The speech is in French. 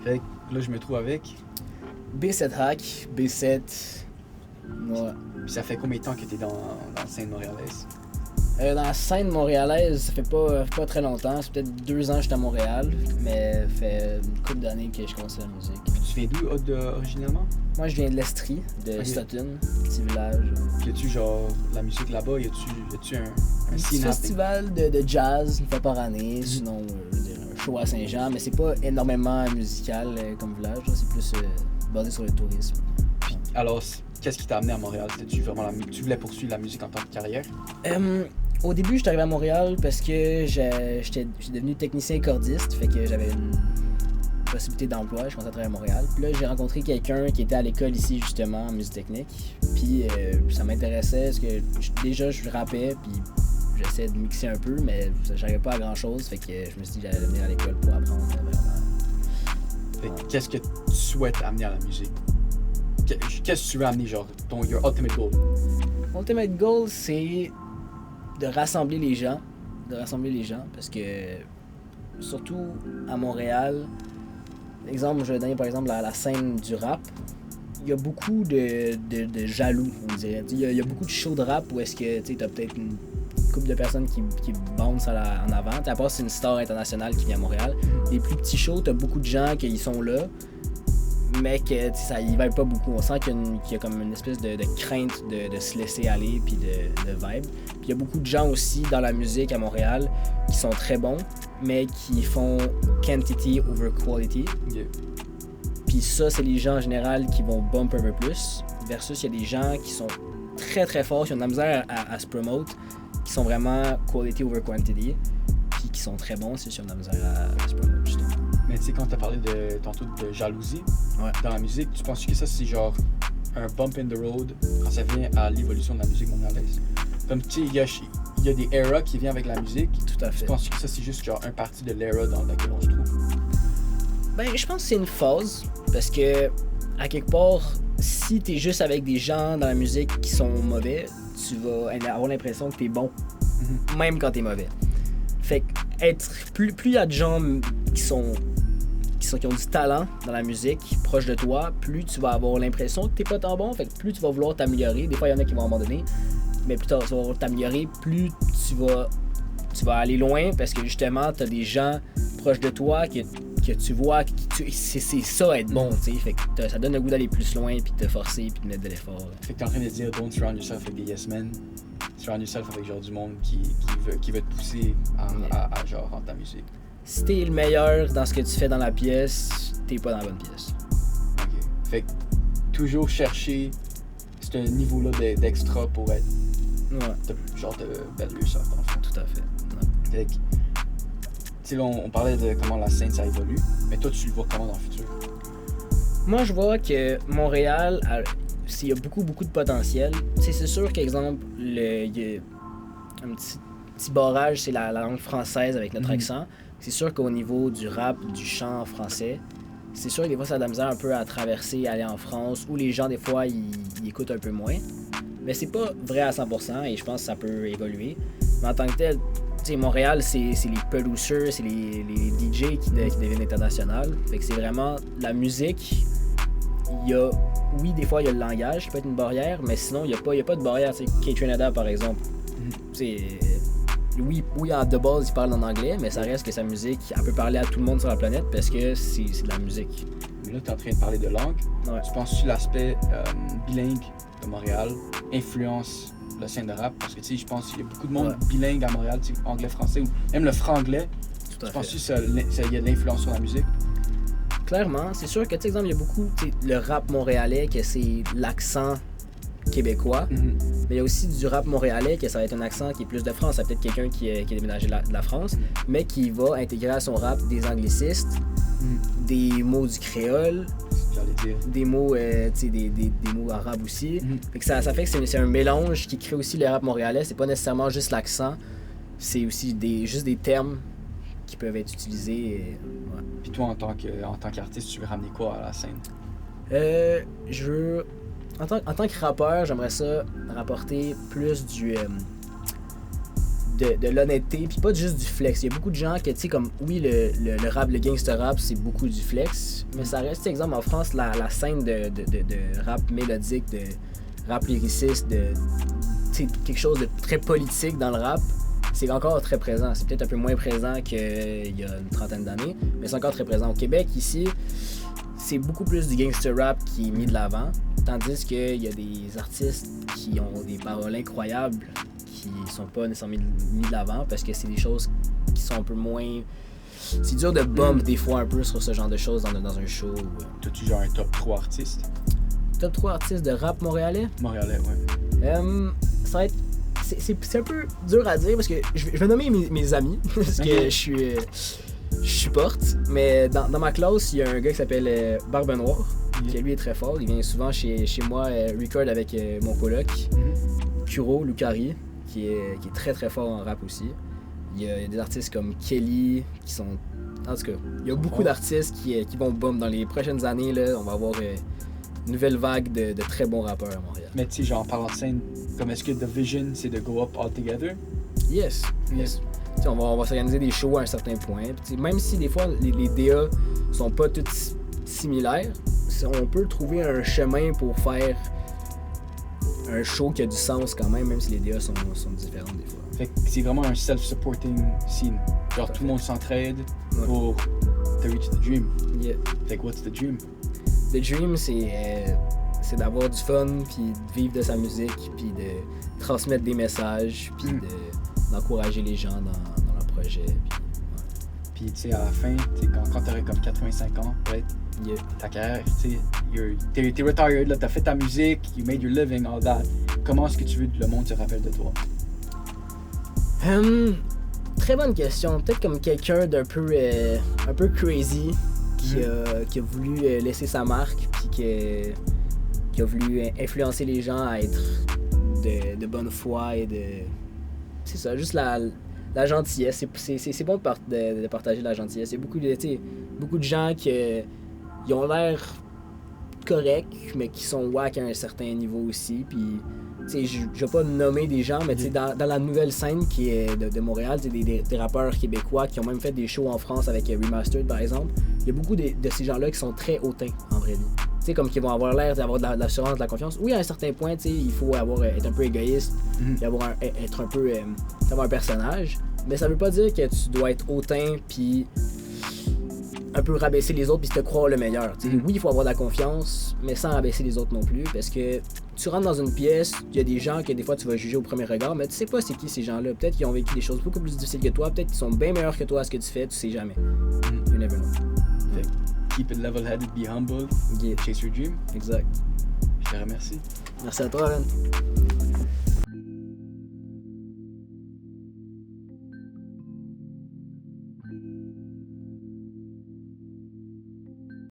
Fait que là, je me trouve avec. B7 Hack, B7. Ouais. Puis ça fait combien de temps que t'es dans la scène montréalaise? Dans la scène montréalaise, ça fait pas très longtemps. C'est peut-être 2 ans que j'étais à Montréal, mais ça fait une couple d'années que je commence la musique. Tu viens d'où originalement? Moi, je viens de l'Estrie, de Stoughton, petit village. Y a-tu genre la musique là-bas? Y a-tu un Un petit scene festival de jazz une fois par année, sinon je veux dire, un show à Saint-Jean, mais c'est pas énormément musical comme village, là. C'est plus basé sur le tourisme. Puis alors, qu'est-ce qui t'a amené à Montréal? Tu voulais poursuivre la musique en tant que carrière? Au début, j'étais arrivé à Montréal parce que j'étais devenu technicien cordiste, fait que j'avais une possibilité d'emploi, je commençais à travailler à Montréal. Puis là, j'ai rencontré quelqu'un qui était à l'école ici, justement, en musique technique. Puis ça m'intéressait parce que déjà, je rappais, puis j'essayais de mixer un peu, mais j'arrivais pas à grand-chose, fait que je me suis dit que j'allais venir à l'école pour apprendre vraiment. Fait que qu'est-ce que tu souhaites amener à la musique? Qu'est-ce que tu veux amener, genre, your ultimate goal? Mon ultimate goal, c'est de rassembler les gens. Parce que, surtout à Montréal, exemple, je vais donner par exemple la scène du rap. Il y a beaucoup de jaloux, on dirait. Il y a beaucoup de shows de rap où est-ce que tu as peut-être une couple de personnes qui bouncent en avant. À part c'est une star internationale qui vient à Montréal. Les plus petits shows, tu as beaucoup de gens qui sont là, mais que ça y vibe pas beaucoup. On sent qu'il y a comme une espèce de crainte de se laisser aller puis de vibe. Puis il y a beaucoup de gens aussi dans la musique à Montréal qui sont très bons, mais qui font quantity over quality. Yeah. Puis ça, c'est les gens en général qui vont bump un peu plus, versus il y a des gens qui sont très très forts, qui ont de la misère à se promote, qui sont vraiment quality over quantity, puis qui sont très bons, c'est sûr, de la misère à se promote, justement. Mais tu sais, quand t'as parlé tantôt de jalousie dans la musique, tu penses que ça, c'est genre un bump in the road quand ça vient à l'évolution de la musique montréalaise? Comme tu sais, il y a des eras qui viennent avec la musique. Tout à fait. Tu penses que ça, c'est juste genre un parti de l'era dans laquelle on se trouve? Ben, je pense que c'est une phase, parce que, à quelque part, si t'es juste avec des gens dans la musique qui sont mauvais, tu vas avoir l'impression que t'es bon, même quand t'es mauvais. Fait que plus il y a de gens qui ont du talent dans la musique, proche de toi, plus tu vas avoir l'impression que t'es pas tant bon, fait que plus tu vas vouloir t'améliorer. Des fois, il y en a qui vont abandonner, mais plus tu vas vouloir t'améliorer, plus tu vas aller loin, parce que justement, t'as des gens proches de toi que tu vois que c'est ça être bon, tu sais. Fait que ça donne le goût d'aller plus loin, puis de te forcer, puis de mettre de l'effort. Fait que t'es en train de dire don't surround yourself avec des yes men, surround yourself avec genre du monde qui veut te pousser à genre rendre ta musique. Si t'es le meilleur dans ce que tu fais dans la pièce, t'es pas dans la bonne pièce. Ok. Fait que toujours chercher ce niveau-là d'extra pour être genre de belle ça, dans le fond. Tout à fait. Ouais. Fait que, tu sais, là, on parlait de comment la scène ça évolue, mais toi, tu le vois comment dans le futur? Moi, je vois que Montréal, il y a beaucoup de potentiel. C'est sûr qu'exemple, il y a un petit barrage, c'est la langue française avec notre accent. C'est sûr qu'au niveau du rap, du chant français, c'est sûr que des fois, ça a de la misère un peu à traverser, aller en France, où les gens, des fois, ils écoutent un peu moins. Mais c'est pas vrai à 100% et je pense que ça peut évoluer. Mais en tant que tel, tu sais, Montréal, c'est les producers, c'est les DJ qui deviennent internationaux. Fait que c'est vraiment la musique. Oui, des fois, il y a le langage qui peut être une barrière, mais sinon, il n'y a pas de barrière. Tu sais, Kaytranada, par exemple, oui, en The Balls, il parle en anglais, mais ça reste que sa musique, elle peut parler à tout le monde sur la planète parce que c'est de la musique. Mais là, tu es en train de parler de langue. Ouais. Tu penses que l'aspect bilingue de Montréal influence la scène de rap? Parce que tu sais, je pense qu'il y a beaucoup de monde bilingue à Montréal, anglais-français, ou même le franglais. Tout à fait. Tu penses que il y a de l'influence sur la musique? Clairement, c'est sûr que, tu sais, exemple, il y a beaucoup, le rap montréalais, que c'est l'accent québécois, mais il y a aussi du rap montréalais que ça va être un accent qui est plus de France. C'est peut-être quelqu'un qui est déménagé de la France, mais qui va intégrer à son rap des anglicistes, des mots du créole, des mots, des mots arabes aussi. Fait que ça fait que c'est un mélange qui crée aussi le rap montréalais. C'est pas nécessairement juste l'accent, c'est aussi juste des termes qui peuvent être utilisés. Puis toi, en tant qu'artiste, tu veux ramener quoi à la scène? Je veux... En tant que rappeur, j'aimerais ça rapporter plus de l'honnêteté, puis pas juste du flex. Il y a beaucoup de gens que, tu sais, comme, oui, le rap, le gangster rap, c'est beaucoup du flex, mais ça reste, exemple, en France, la scène de rap mélodique, de rap lyriciste, de, tu sais, quelque chose de très politique dans le rap, c'est encore très présent. C'est peut-être un peu moins présent qu'il y a une trentaine d'années, mais c'est encore très présent. Au Québec, ici, c'est beaucoup plus du gangster rap qui est mis de l'avant, tandis qu'il y a des artistes qui ont des paroles incroyables qui sont pas nécessairement mis de l'avant parce que c'est des choses qui sont un peu moins... C'est dur de bump des fois un peu sur ce genre de choses dans un show. T'as-tu genre un top 3 artistes? Top 3 artistes de rap montréalais? Montréalais, ouais. Ça va être... C'est un peu dur à dire parce que je vais nommer mes amis parce que je supporte, mais dans ma classe, il y a un gars qui s'appelle Barbe Noire, qui lui est très fort. Il vient souvent chez moi record avec mon coloc, Kuro Lucari, qui est très très fort en rap aussi. Il y a des artistes comme Kelly qui sont... En tout cas, il y a beaucoup d'artistes qui vont boom dans les prochaines années. Là, on va avoir une nouvelle vague de très bons rappeurs à Montréal. Mais tu sais, genre en parlant de scène, comme est-ce que the vision c'est de go up all together? Yes. T'sais, on va s'organiser des shows à un certain point. T'sais, même si des fois les DA sont pas toutes similaires, on peut trouver un chemin pour faire un show qui a du sens quand même si les DA sont différentes des fois. Fait que c'est vraiment un self-supporting scene. Genre tout le monde s'entraide pour to reach the dream. Yeah. Fait que what's the dream? The dream, c'est d'avoir du fun, puis de vivre de sa musique, puis de transmettre des messages, puis d'encourager les gens dans leur projet. Puis tu sais, à la fin, quand t'aurais comme 85 ans, right? Ta carrière, tu sais, t'es retired, là, t'as fait ta musique, you made your living, all that. Comment est-ce que tu veux que le monde se rappelle de toi? Très bonne question. Peut-être comme quelqu'un d'un peu crazy qui a voulu laisser sa marque, puis qui a voulu influencer les gens à être de bonne foi et de... C'est ça, juste la gentillesse. C'est bon de partager la gentillesse. Il y a beaucoup de gens qui ont l'air corrects, mais qui sont wack à un certain niveau aussi. Puis, je vais pas nommer des gens, mais dans la nouvelle scène qui est de Montréal, des rappeurs québécois qui ont même fait des shows en France avec Remastered, par exemple. Il y a beaucoup de ces gens-là qui sont très hautains, en vraie vie. Tu sais, comme qu'ils vont avoir l'air d'avoir de l'assurance, de la confiance. Oui, à un certain point, tu sais, il faut être un peu égoïste, et être un peu... avoir un personnage. Mais ça veut pas dire que tu dois être hautain, puis un peu rabaisser les autres, puis te croire le meilleur. Oui, il faut avoir de la confiance, mais sans rabaisser les autres non plus, parce que tu rentres dans une pièce, il y a des gens que des fois tu vas juger au premier regard, mais tu sais pas c'est qui ces gens-là. Peut-être qu'ils ont vécu des choses beaucoup plus difficiles que toi, peut-être qu'ils sont bien meilleurs que toi à ce que tu fais, tu sais jamais. You never know. Keep it level-headed, be humble, chase your dream. Exact. Je te remercie. Merci à toi, Alan.